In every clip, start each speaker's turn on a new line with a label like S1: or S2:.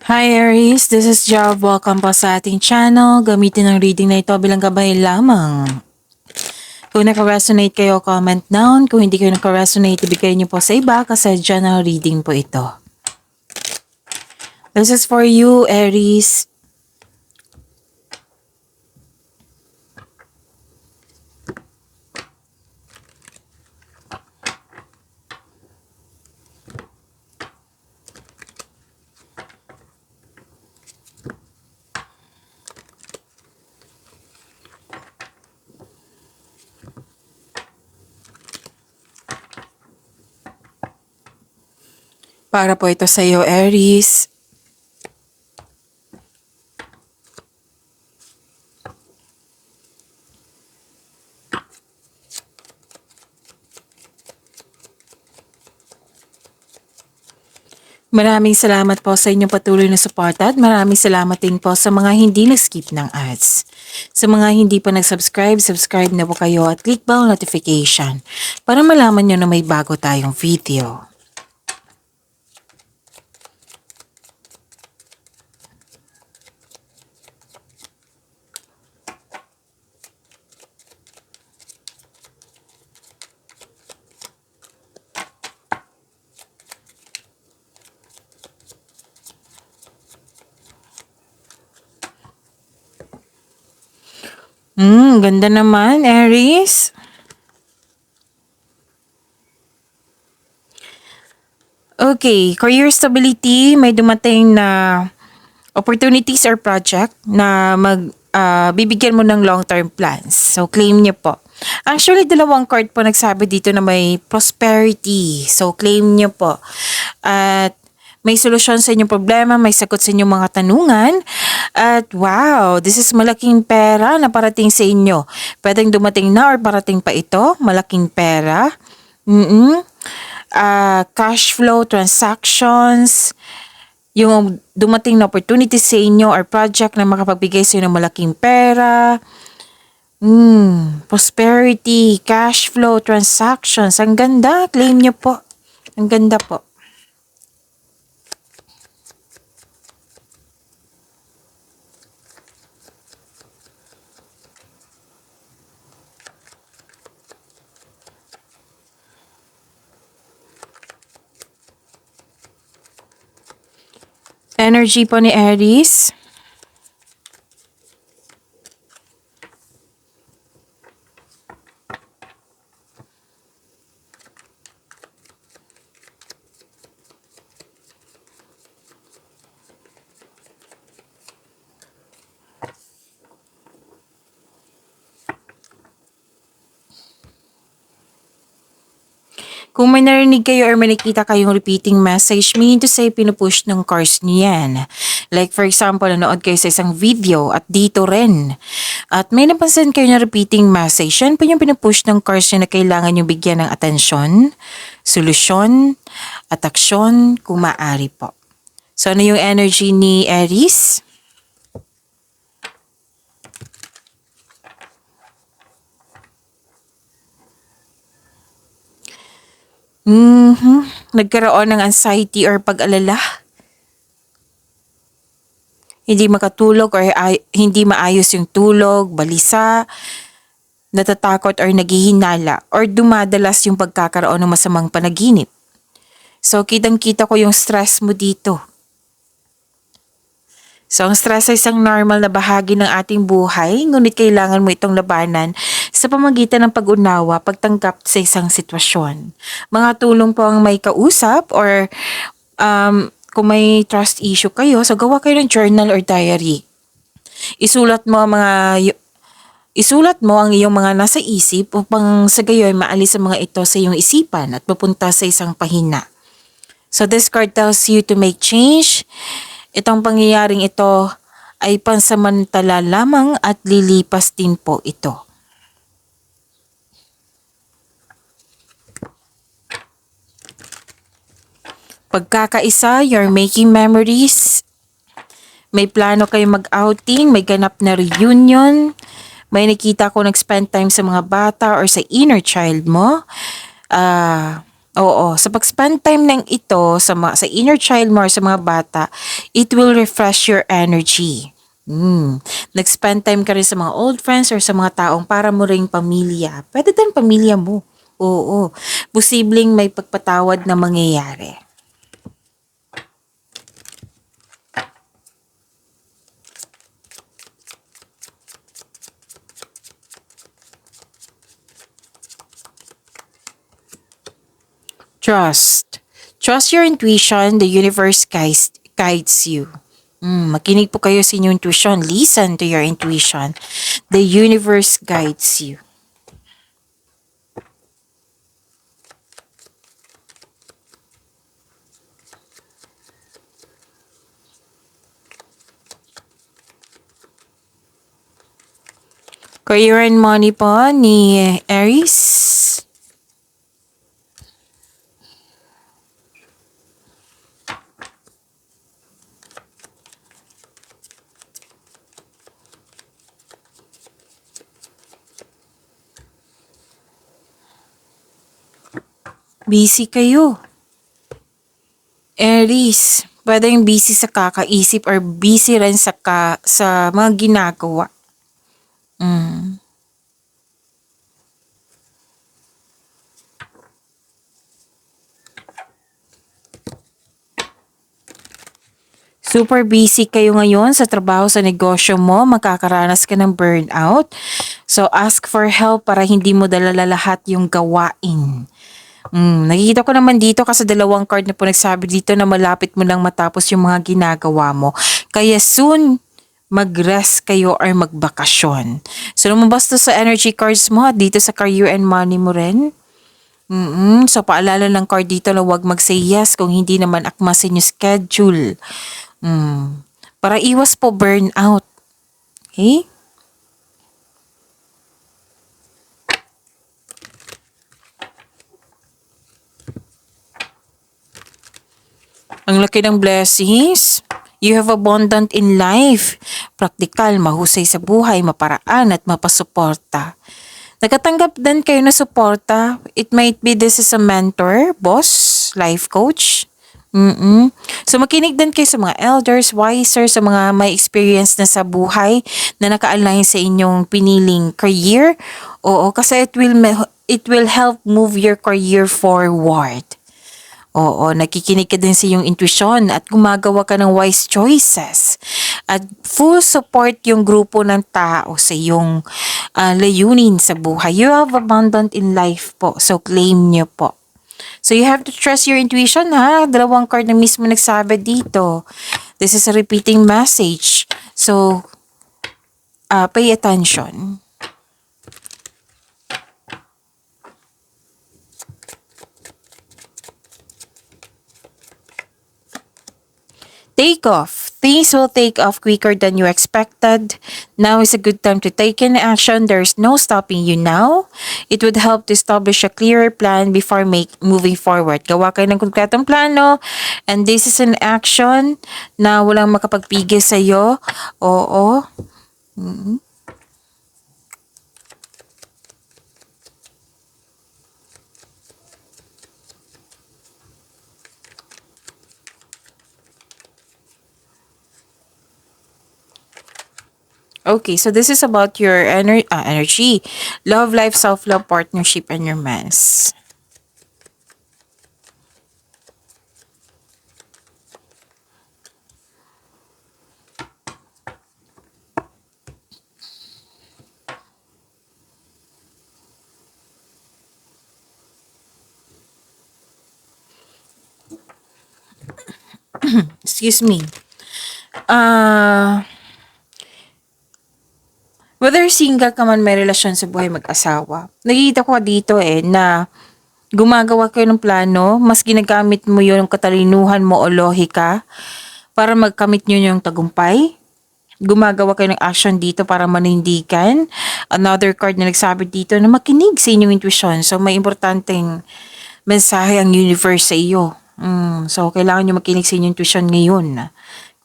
S1: Hi Aries, this is Jav. Welcome po sa ating channel. Gamitin ang reading na ito bilang gabay lamang. Kung naka-resonate kayo, comment down. Kung hindi kayo naka-resonate, ibigay niyo po sa iba kasi general reading po ito. This is for you, Aries. Para po ito sa iyo, Aries. Maraming salamat po sa inyong patuloy na suporta at maraming salamat din po sa mga hindi nag-skip ng ads. Sa mga hindi pa nag-subscribe, subscribe na po kayo at click bell notification para malaman nyo na may bago tayong video. Ganda naman, Aries. Okay, career stability, may dumating na opportunities or project na bibigyan mo ng long-term plans. So, claim niyo po. Actually, dalawang card po nagsabi dito na may prosperity. So, claim niyo po. At may solusyon sa inyong problema, may sagot sa inyong mga tanungan. At wow, this is malaking pera na parating sa inyo. Pwedeng dumating na or parating pa ito, malaking pera. Cash flow, transactions, yung dumating na opportunity sa inyo or project na makapagbigay sa inyo ng malaking pera. Prosperity, cash flow, transactions. Ang ganda, claim nyo po. Ang ganda po. Energy po ni Aries. Kung may narinig kayo or may nakita kayong repeating message, meaning to say pinupush ng cards niyan. Like for example, nanood kayo sa isang video at dito rin. At may napansin kayo na repeating message, yan po yung pinupush ng cards niya na kailangan yung bigyan ng atensyon, solusyon, at aksyon kung maaari po. So ano yung energy ni Aries? Nagkaroon ng anxiety or pag-alala. Hindi makatulog or hindi maayos yung tulog, balisa, natatakot or naghihinala or dumadalas yung pagkakaroon ng masamang panaginip. So kitang-kita ko yung stress mo dito. So ang stress ay isang normal na bahagi ng ating buhay, ngunit kailangan mo itong labanan sa pamamagitan ng pag-unawa, pagtanggap sa isang sitwasyon. Mga tulong po ang may kausap or kung may trust issue kayo, so gawa kayo ng journal or diary. Isulat mo ang iyong mga nasa isip upang sa gayon maalis ang mga ito sa iyong isipan at mapunta sa isang pahina. So this card tells you to make change. Itong pangyayaring ito ay pansamantala lamang at lilipas din po ito. Pagkakaisa, you're making memories. May plano kayo mag-outing, may ganap na reunion. May nakita ko nag-spend time sa mga bata or sa inner child mo. Oo, sa pag-spend time ng ito sa inner child mo or sa mga bata, It will refresh your energy. Nag-spend time ka rin sa mga old friends or sa mga taong para mo ring pamilya. Pwede din pamilya mo. Oo. Posibleng may pagpatawad na mangyayari. Trust. Trust your intuition. The universe guides you. Makinig po kayo sa inyong intuition. Listen to your intuition. The universe guides you. Career and money po ni Aries. Busy kayo. Aries, pwedeng busy sa kakaisip or busy rin sa mga ginagawa. Super busy kayo ngayon sa trabaho, sa negosyo mo, makakaranas ka ng burnout. So ask for help para hindi mo dalala lahat yung gawain. Nakikita ko naman dito kasi dalawang card na po nagsabi dito na malapit mo lang matapos yung mga ginagawa mo. Kaya soon, mag-rest kayo or magbakasyon. So lumabas to sa energy cards mo at dito sa career and money mo rin. So paalala ng card dito na huwag mag-say yes kung hindi naman akma sa inyo schedule. Para iwas po burnout. Okay? Ang laki ng blessings. You have abundant in life. Praktikal, mahusay sa buhay, maparaan at mapasuporta. Nakatanggap din kayo na suporta. It might be this is a mentor, boss, life coach. So makinig din kayo sa mga elders, wiser, sa mga may experience na sa buhay na naka-align sa inyong piniling career. Oo, kasi it will help move your career forward. Oo, nakikinig ka din sa iyong intuition at gumagawa ka ng wise choices. At full support yung grupo ng tao sa iyong layunin sa buhay. You have abundant in life po, so claim nyo po. So you have to trust your intuition ha. Dalawang card na mismo nagsabi dito. This is a repeating message. So, pay attention. Take off. Things will take off quicker than you expected. Now is a good time to take in action. There's no stopping you now. It would help to establish a clearer plan before moving forward. Gawa kayo ng konkretong plano. And this is an action na walang makapagpigil sa iyo. Oo. Okay, so this is about your energy, love life, self-love, partnership, and romance. Excuse me. Whether single ka man, may relasyon sa buhay mag-asawa, nakikita ko dito na gumagawa kayo ng plano, mas ginagamit mo yung katalinuhan mo o lohika para magkamit nyo yung tagumpay. Gumagawa kayo ng action dito para manindigan. Another card na nagsabi dito na makinig sa inyong intuition. So may importanteng mensahe ang universe sa iyo. So kailangan nyo makinig sa inyong intuition ngayon.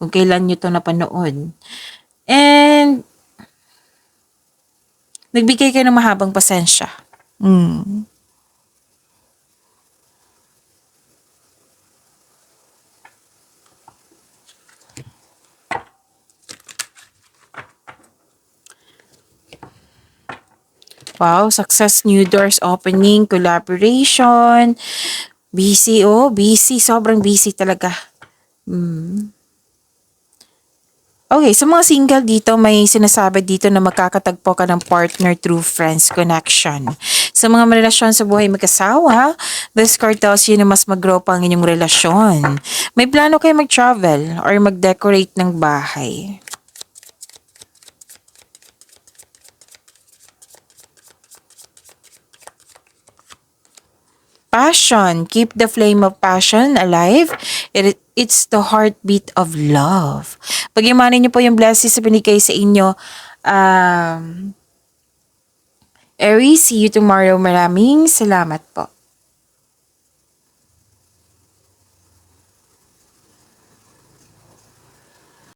S1: Kung kailan nyo to napanood. And nagbigay kayo ng mahabang pasensya. Wow, success, new doors opening, collaboration. Busy, oh, busy. Sobrang busy talaga. Okay, sa mga single dito, may sinasabi dito na magkakatagpo ka ng partner through friends connection. Sa mga relasyon sa buhay mag-asawa, this card tells you na mas mag-grow pa ang inyong relasyon. May plano kayo mag-travel or mag-decorate ng bahay. Passion. Keep the flame of passion alive. It's the heartbeat of love. Pag-imanin niyo po yung blessings na binigay sa inyo. Aries, see you tomorrow. Maraming salamat po.